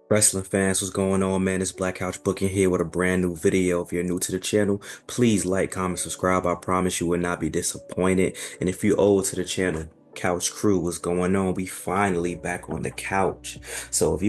Wrestling fans, what's going on, man? It's Black Couch Booking here with a brand new video. If you're new to the channel, please like, comment, subscribe. I promise you will not be disappointed. And if you're old to the channel, Couch Crew, what's going on? We finally back on the couch. So if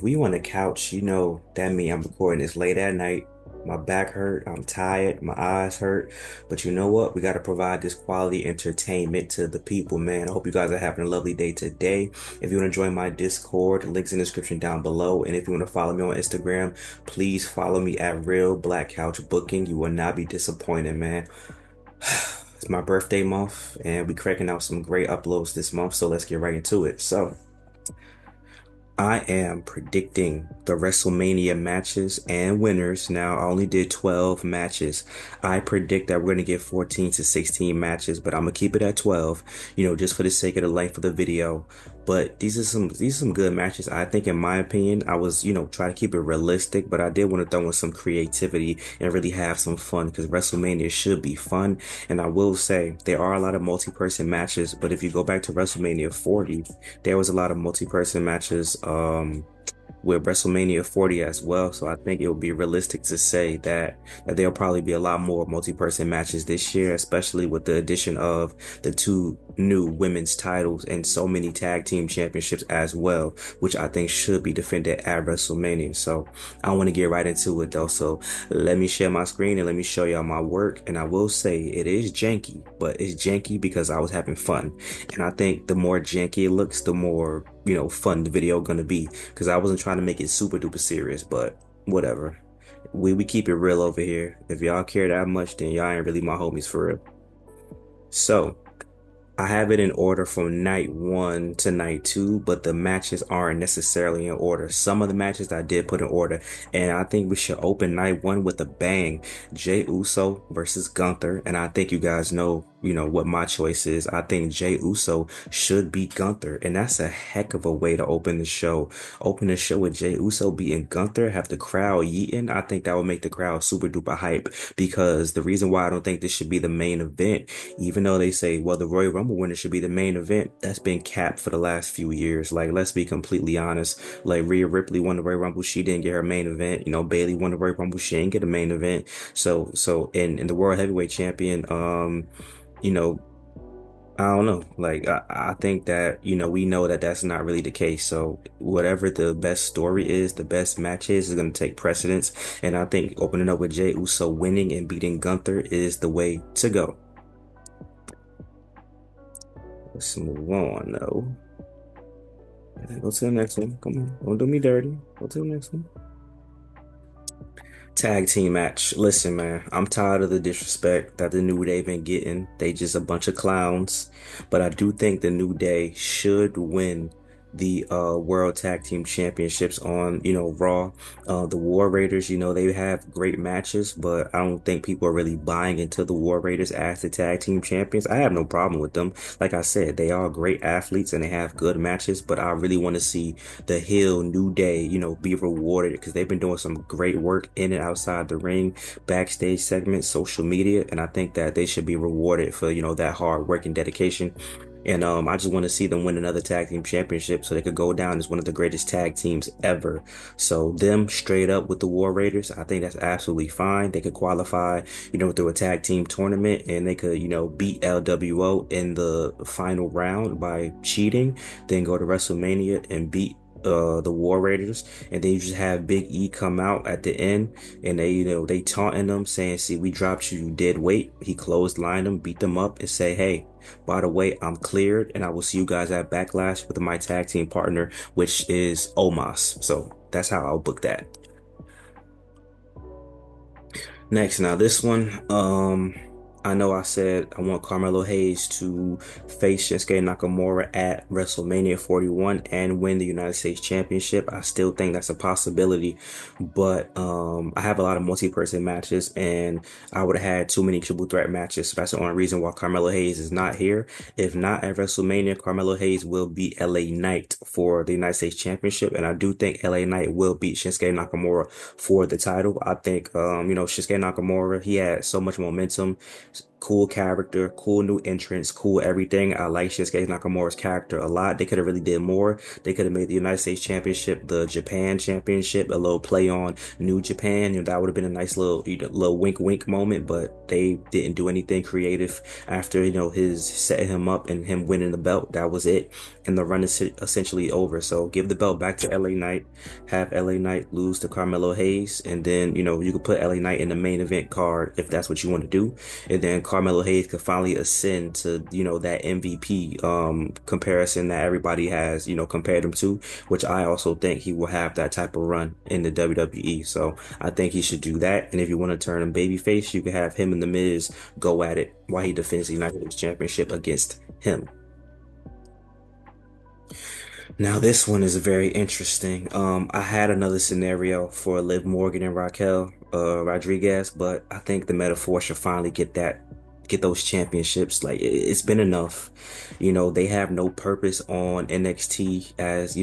we on the couch, you know that means I'm recording this late at night. My back hurt, I'm tired, my eyes hurt. But you know what? We got to provide this quality entertainment to the people, man. I hope you guys are having a lovely day today. If you want to join my Discord, links in the description down below. And if you want to follow me on Instagram, please follow me at Real Black Couch Booking. You will not be disappointed, man. It's my birthday month, and we cracking out some great uploads this month, so let's get right into it. So, I am predicting the WrestleMania matches and winners. Now, I only did 12 matches. I predict that we're going to get 14 to 16 matches, but I'm going to keep it at 12, just for the sake of the length of the video. But these are some good matches. I think, in my opinion, I was, try to keep it realistic, but I did want to throw in some creativity and really have some fun because WrestleMania should be fun. And I will say there are a lot of multi-person matches, but if you go back to WrestleMania 40, there was a lot of multi-person matches with WrestleMania 40 as well. So I think it would be realistic to say that there'll probably be a lot more multi-person matches this year, especially with the addition of the two new women's titles and so many tag team championships as well, which I think should be defended at WrestleMania. So I want to get right into it though. So let me share my screen and let me show y'all my work. And I will say it is janky, but it's janky because I was having fun. And I think the more janky it looks, the more, fun the video gonna be. Because I wasn't trying to make it super duper serious, but whatever. We keep it real over here. If y'all care that much, then y'all ain't really my homies for real. So I have it in order from night one to night two, but the matches aren't necessarily in order. Some of the matches I did put in order, and I think we should open night one with a bang. Jey Uso versus Gunther, and I think you guys know, what my choice is. I think Jey Uso should beat Gunther, and that's a heck of a way to open the show. Open the show with Jey Uso beating Gunther, have the crowd yeeting. I think that would make the crowd super duper hype because the reason why I don't think this should be the main event, even though they say, well, the Royal Rumble winner should be the main event, that's been capped for the last few years. Like, let's be completely honest. Like, Rhea Ripley won the Royal Rumble, she didn't get her main event. Bayley won the Royal Rumble, she didn't get a main event. So in the World Heavyweight Champion, you know, I don't know. Like, I think that, we know that that's not really the case. So whatever the best story is, the best match is going to take precedence. And I think opening up with Jey Uso winning and beating Gunther is the way to go. Let's move on, though. Go to the next one. Come on. Don't do me dirty. Go to the next one. Tag team match. Listen, man, I'm tired of the disrespect that the New Day been getting. They just a bunch of clowns. But I do think the New Day should win the World Tag Team Championships on, Raw. The War Raiders, they have great matches, but I don't think people are really buying into the War Raiders as the tag team champions. I have no problem with them. Like I said, they are great athletes and they have good matches, but I really want to see the Hill New Day, be rewarded because they've been doing some great work in and outside the ring, backstage segments, social media, and I think that they should be rewarded for, that hard work and dedication. And I just want to see them win another tag team championship so they could go down as one of the greatest tag teams ever. So them straight up with the War Raiders, I think that's absolutely fine. They could qualify, through a tag team tournament and they could, beat LWO in the final round by cheating, then go to WrestleMania and beat the War Raiders, and then you just have Big E come out at the end and they taunting them saying, see, we dropped you dead weight. He clotheslined them, beat them up, and say, hey, by the way, I'm cleared and I will see you guys at Backlash with my tag team partner, which is Omos. So that's how I'll book that. Next, now this one, I know I said I want Carmelo Hayes to face Shinsuke Nakamura at WrestleMania 41 and win the United States Championship. I still think that's a possibility, but I have a lot of multi-person matches and I would have had too many triple threat matches. So that's the only reason why Carmelo Hayes is not here. If not at WrestleMania, Carmelo Hayes will beat LA Knight for the United States Championship, and I do think LA Knight will beat Shinsuke Nakamura for the title. I think Shinsuke Nakamura, he had so much momentum Cool character, cool new entrance, cool everything. I like Shinsuke Nakamura's character a lot. They could have really did more. They could have made the United States Championship the Japan Championship, a little play on New Japan. That would have been a nice little wink wink moment, but they didn't do anything creative after, his setting him up and him winning the belt. That was it. And the run is essentially over. So give the belt back to LA Knight, have LA Knight lose to Carmelo Hayes, and then, you could put LA Knight in the main event card if that's what you want to do. And then Carmelo Hayes could finally ascend to, that MVP comparison that everybody has, compared him to, which I also think he will have that type of run in the WWE. So I think he should do that. And if you want to turn him babyface, you can have him and The Miz go at it while he defends the United States Championship against him. Now this one is very interesting. I had another scenario for Liv Morgan and Raquel Rodriguez, but I think the metaphor should finally get those championships. Like it's been enough. They have no purpose on NXT as,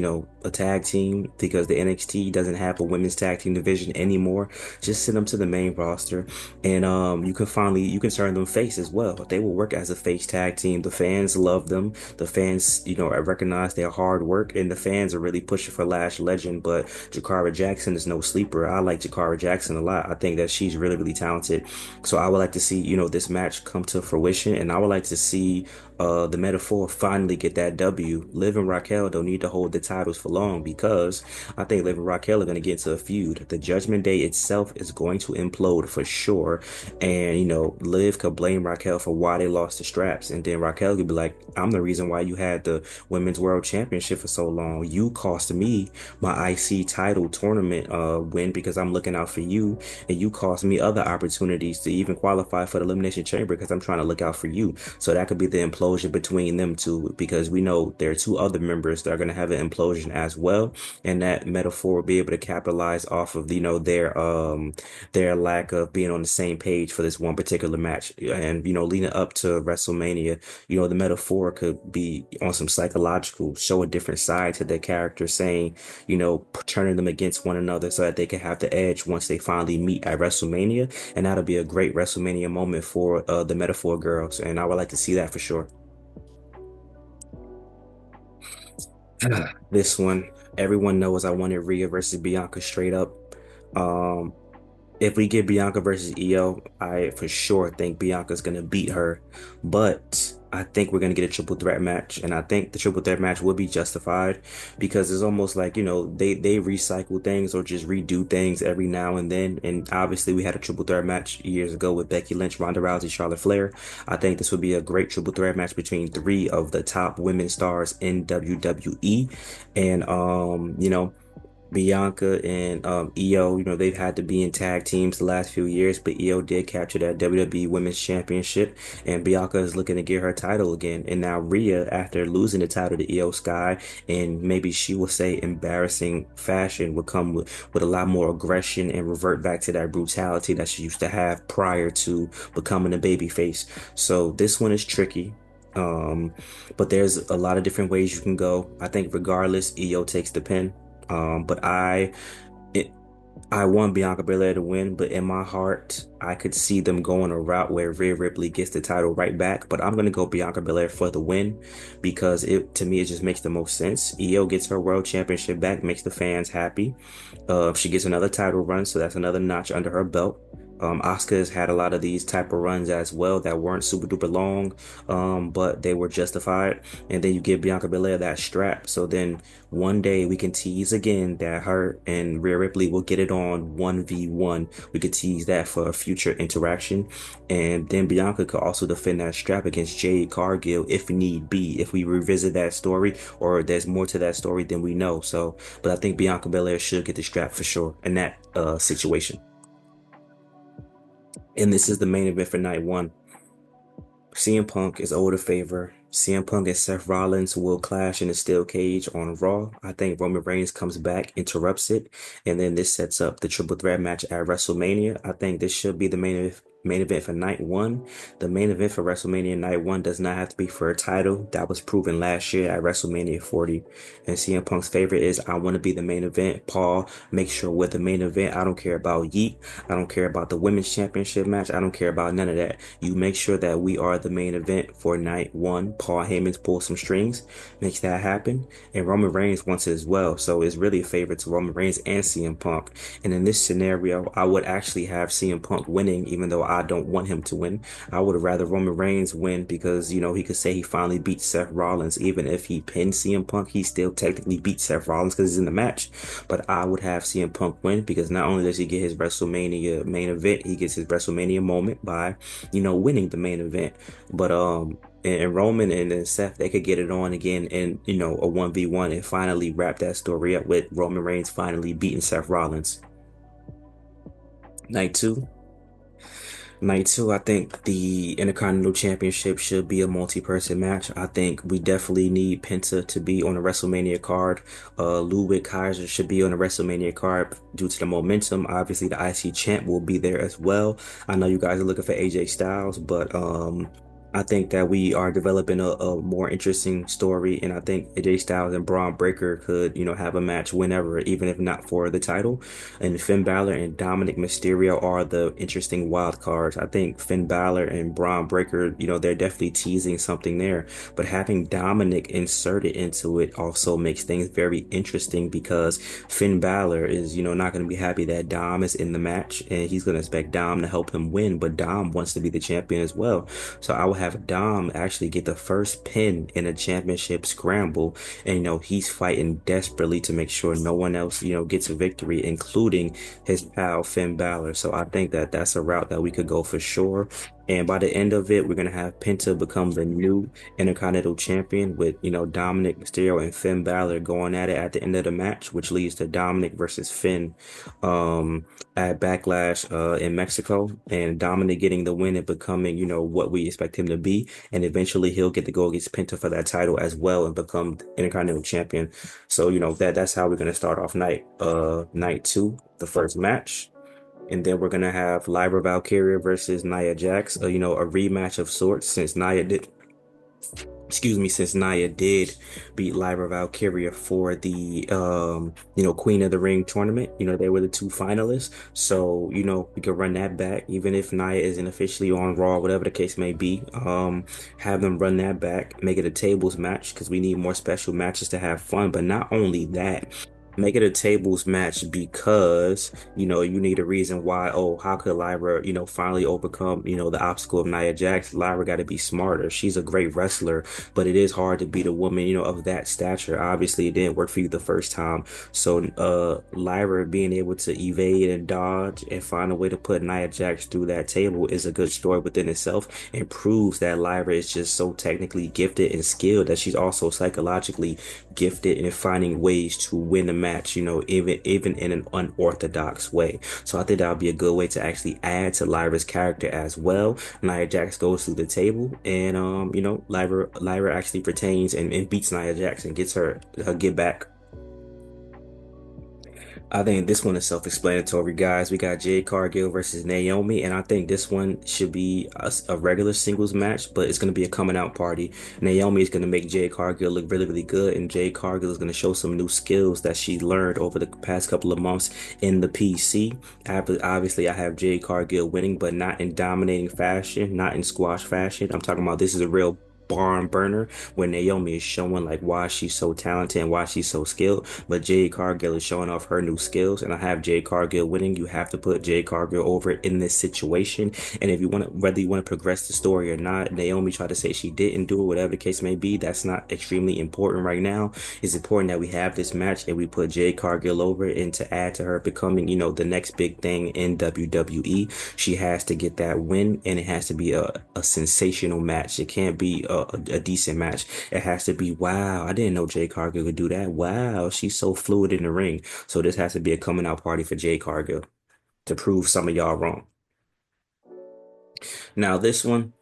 a tag team because the NXT doesn't have a women's tag team division anymore. Just send them to the main roster and you can turn them face as well. They will work as a face tag team. The fans love them. The fans, recognize their hard work and the fans are really pushing for Lash Legend, but Jakara Jackson is no sleeper. I like Jakara Jackson a lot. I think that she's really, really talented. So I would like to see, this match come to fruition and I would like to see the metaphor finally get that W. Liv and Raquel don't need to hold the titles for long because I think Liv and Raquel are going to get into a feud. The Judgment Day itself is going to implode for sure. And, Liv could blame Raquel for why they lost the straps. And then Raquel could be like, I'm the reason why you had the Women's World Championship for so long. You cost me my IC title tournament win because I'm looking out for you. And you cost me other opportunities to even qualify for the Elimination Chamber because I'm trying to look out for you. So that could be the implosion between them two because we know there are two other members that are going to have an implosion as well, and that metaphor will be able to capitalize off of their lack of being on the same page for this one particular match. And leading up to WrestleMania, the metaphor could be on some psychological, show a different side to their character, saying, turning them against one another so that they can have the edge once they finally meet at WrestleMania. And that'll be a great WrestleMania moment for the metaphor girls, and I would like to see that for sure. This one, everyone knows I wanted Rhea versus Bianca straight up. Um, if we get Bianca versus Io, I for sure think Bianca's gonna beat her. But I think we're gonna get a triple threat match, and I think the triple threat match will be justified because it's almost like, they recycle things or just redo things every now and then. And obviously we had a triple threat match years ago with Becky Lynch, Ronda Rousey, Charlotte Flair. I think this would be a great triple threat match between three of the top women stars in WWE. And Bianca and Io, they've had to be in tag teams the last few years, but Io did capture that WWE Women's Championship, and Bianca is looking to get her title again. And now Rhea, after losing the title to Io Sky, and maybe she will say embarrassing fashion, will come with a lot more aggression and revert back to that brutality that she used to have prior to becoming a babyface. So this one is tricky. Um, but there's a lot of different ways you can go. I think regardless, Io takes the pin. But it, I want Bianca Belair to win, but in my heart, I could see them going a route where Rhea Ripley gets the title right back. But I'm gonna go Bianca Belair for the win because to me, it just makes the most sense. Io gets her world championship back, makes the fans happy. She gets another title run, so that's another notch under her belt. Asuka has had a lot of these type of runs as well that weren't super duper long, but they were justified. And then you give Bianca Belair that strap. So then one day we can tease again that her and Rhea Ripley will get it on 1v1. We could tease that for a future interaction. And then Bianca could also defend that strap against Jade Cargill if need be, if we revisit that story or there's more to that story than we know. So, but I think Bianca Belair should get the strap for sure in that situation. And this is the main event for night one. CM Punk is owed a favor. CM Punk and Seth Rollins will clash in a steel cage on Raw. I think Roman Reigns comes back, interrupts it, and then this sets up the triple threat match at WrestleMania. I think this should be the main event for night one. The main event for WrestleMania night one does not have to be for a title. That was proven last year at WrestleMania 40. And CM Punk's favorite is I want to be the main event. Paul, make sure with the main event, I don't care about Yeet. I don't care about the women's championship match. I don't care about none of that. You make sure that we are the main event for night one. Paul Heyman's pull some strings, makes that happen. And Roman Reigns wants it as well. So it's really a favor to Roman Reigns and CM Punk. And in this scenario, I would actually have CM Punk winning, even though I don't want him to win. I would rather Roman Reigns win because, he could say he finally beat Seth Rollins. Even if he pinned CM Punk, he still technically beat Seth Rollins because he's in the match. But I would have CM Punk win because not only does he get his WrestleMania main event, he gets his WrestleMania moment by, winning the main event. But and Roman and then Seth, they could get it on again in, a 1v1 and finally wrap that story up with Roman Reigns finally beating Seth Rollins. Night two. Night two, I think the Intercontinental Championship should be a multi-person match. I think we definitely need Penta to be on the WrestleMania card. Ludwig Kaiser should be on the WrestleMania card due to the momentum. Obviously, the IC champ will be there as well. I know you guys are looking for AJ Styles, but I think that we are developing a more interesting story, and I think AJ Styles and Braun Breaker could, have a match whenever, even if not for the title. And Finn Balor and Dominic Mysterio are the interesting wild cards. I think Finn Balor and Braun Breaker, they're definitely teasing something there. But having Dominic inserted into it also makes things very interesting because Finn Balor is, not going to be happy that Dom is in the match and he's going to expect Dom to help him win. But Dom wants to be the champion as well. So I will have Dom actually get the first pin in a championship scramble. And, he's fighting desperately to make sure no one else, gets a victory, including his pal Finn Balor. So I think that that's a route that we could go for sure. And by the end of it, we're going to have Penta become the new Intercontinental Champion with, Dominic Mysterio and Finn Balor going at it at the end of the match, which leads to Dominic versus Finn at Backlash in Mexico. And Dominic getting the win and becoming, what we expect him to be. And eventually he'll get to go against Penta for that title as well and become Intercontinental Champion. So, that's how we're going to start off night two, the first match. And then we're gonna have Lyra Valkyria versus Nia Jax, a rematch of sorts since Nia did beat Lyra Valkyria for the Queen of the Ring tournament. They were the two finalists. So, we could run that back, even if Nia isn't officially on Raw, whatever the case may be. Have them run that back, make it a tables match because we need more special matches to have fun. But not only that, make it a tables match because, you need a reason why, oh, how could Lyra, finally overcome, the obstacle of Nia Jax? Lyra got to be smarter. She's a great wrestler, but it is hard to beat a woman, of that stature. Obviously, it didn't work for you the first time. So, Lyra being able to evade and dodge and find a way to put Nia Jax through that table is a good story within itself and proves that Lyra is just so technically gifted and skilled that she's also psychologically gifted in finding ways to win the match, even in an unorthodox way. So I think that would be a good way to actually add to Lyra's character as well. Nia Jax goes through the table and Lyra actually retains and beats Nia Jax and gets her get back. I think this one is self-explanatory, guys. We got Jade Cargill versus Naomi, and I think this one should be a regular singles match, but it's going to be a coming out party. Naomi is going to make Jade Cargill look really, really good, and Jade Cargill is going to show some new skills that she learned over the past couple of months in the PC. Obviously, I have Jade Cargill winning, but not in dominating fashion, not in squash fashion. I'm talking about this is a real barn burner when Naomi is showing like why she's so talented and why she's so skilled, but Jade Cargill is showing off her new skills, and I have Jade Cargill winning. You have to put Jade Cargill over in this situation, and if you want to, whether you want to progress the story or not, Naomi tried to say she didn't do it, whatever the case may be, that's not extremely important right now. It's important that we have this match and we put Jade Cargill over, and to add to her becoming, the next big thing in WWE, she has to get that win, and it has to be a sensational match. It can't be a decent match. It has to be, wow, I didn't know Jade Cargill could do that. Wow, she's so fluid in the ring. So this has to be a coming out party for Jade Cargill to prove some of y'all wrong. Now this one,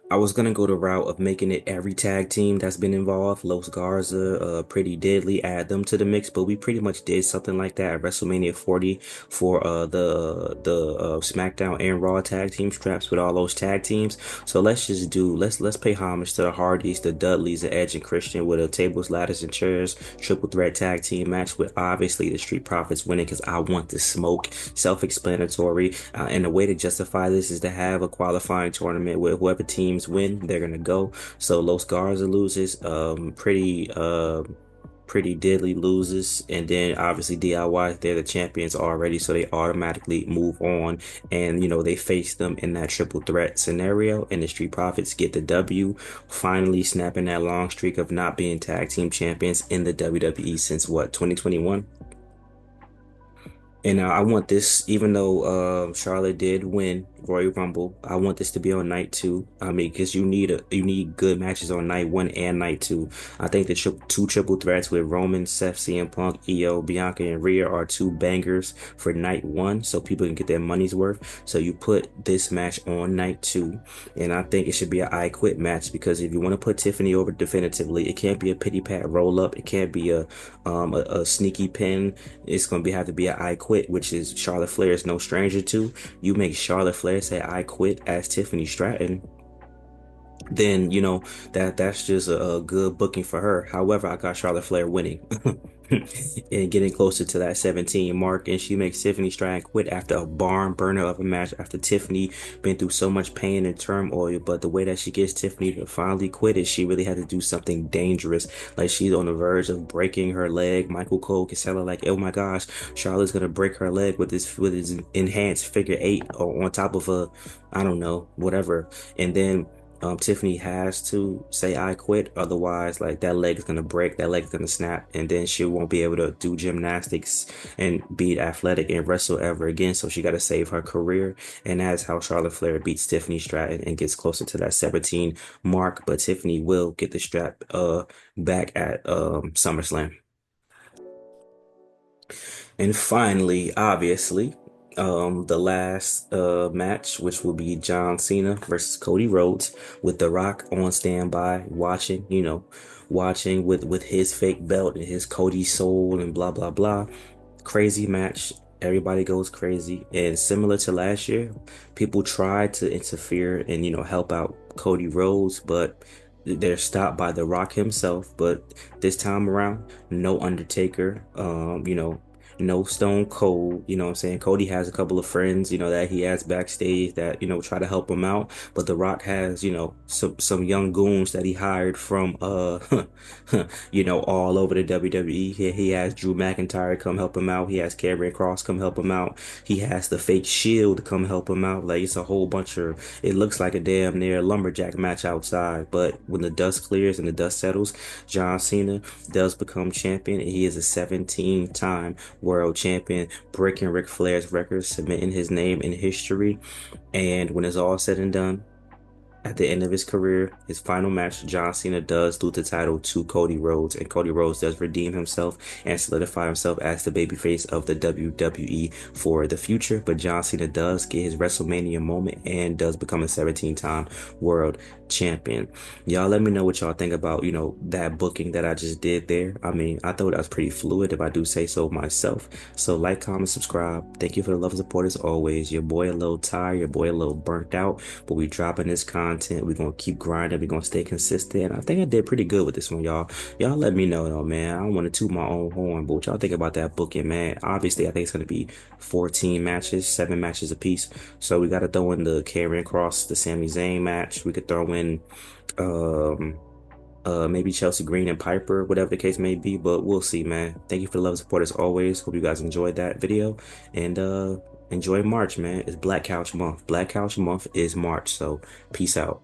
I was gonna go the route of making it every tag team that's been involved, Los Garza, Pretty Deadly, add them to the mix, but we pretty much did something like that at WrestleMania 40 for the SmackDown and Raw tag team straps with all those tag teams. So let's pay homage to the Hardys, the Dudleys, the Edge and Christian with a tables, ladders, and chairs triple threat tag team match with obviously the Street Profits winning because I want the smoke. Self-explanatory, and the way to justify this is to have a qualifying tournament where whoever teams win, they're gonna go. So Los Garza loses, Pretty Deadly loses, and then obviously DIY, they're the champions already, so they automatically move on, and they face them in that triple threat scenario, and the Street Profits get the W, finally snapping that long streak of not being tag team champions in the WWE since what, 2021? And I want this, even though Charlotte did win Royal Rumble, I want this to be on night two. I mean, because you need good matches on night one and night two. I think the two triple threats with Roman, Seth, CM Punk, Io, Bianca, and Rhea are two bangers for night one, so people can get their money's worth. So you put this match on night two, and I think it should be an I Quit match because if you want to put Tiffany over definitively, it can't be a pity pat roll up. It can't be a sneaky pin. It's gonna have to be an I Quit, which is Charlotte Flair is no stranger to. You make Charlotte Flair say I quit as Tiffany Stratton, then that's just a good booking for her. However, I got Charlotte Flair winning and getting closer to that 17 mark, and she makes Tiffany Stratton quit after a barn burner of a match after Tiffany been through so much pain and turmoil. But the way that she gets Tiffany to finally quit is she really had to do something dangerous, like she's on the verge of breaking her leg. Michael Cole can tell her like, oh my gosh, Charlotte's gonna break her leg with this enhanced figure eight on top of a, I don't know, whatever, and then Tiffany has to say I quit, otherwise like that leg is gonna break, that leg is gonna snap, and then she won't be able to do gymnastics and be athletic and wrestle ever again. So she got to save her career, and that's how Charlotte Flair beats Tiffany Stratton and gets closer to that 17 mark. But Tiffany will get the strap back at SummerSlam. And finally, obviously, the last match, which will be John Cena versus Cody Rhodes, with The Rock on standby, watching, watching with his fake belt and his Cody soul and blah blah blah. Crazy match. Everybody goes crazy. And similar to last year, people tried to interfere and, help out Cody Rhodes, but they're stopped by The Rock himself. But this time around, no Undertaker, no Stone Cold, what I'm saying? Cody has a couple of friends, that he has backstage that, try to help him out. But The Rock has, some young goons that he hired from all over the WWE. He has Drew McIntyre come help him out. He has Karrion Kross come help him out. He has the fake Shield come help him out. Like it's a whole bunch of, it looks like a damn near lumberjack match outside. But when the dust clears and the dust settles, John Cena does become champion, and he is a 17-time world champion, breaking Ric Flair's record, cementing his name in history. And when it's all said and done, at the end of his career, his final match, John Cena does lose the title to Cody Rhodes, and Cody Rhodes does redeem himself and solidify himself as the babyface of the WWE for the future. But John Cena does get his WrestleMania moment and does become a 17-time world champion. Y'all let me know what y'all think about, that booking that I just did there. I mean, I thought that was pretty fluid, if I do say so myself. So like, comment, subscribe. Thank you for the love and support as always. Your boy a little tired, your boy a little burnt out, but we dropping this content. We're gonna keep grinding. We're gonna stay consistent. I think I did pretty good with this one, y'all. Y'all let me know though, man. I don't want to toot my own horn, but what y'all think about that booking, man? Obviously, I think it's gonna be 14 matches, 7 matches apiece. So we gotta throw in the Karrion Kross, the Sami Zayn match. We could throw in um maybe Chelsea Green and Piper, whatever the case may be, but we'll see, man. Thank you for the love and support as always. Hope you guys enjoyed that video, and enjoy March, man. It's Black Couch Month. Black Couch Month is March, so peace out.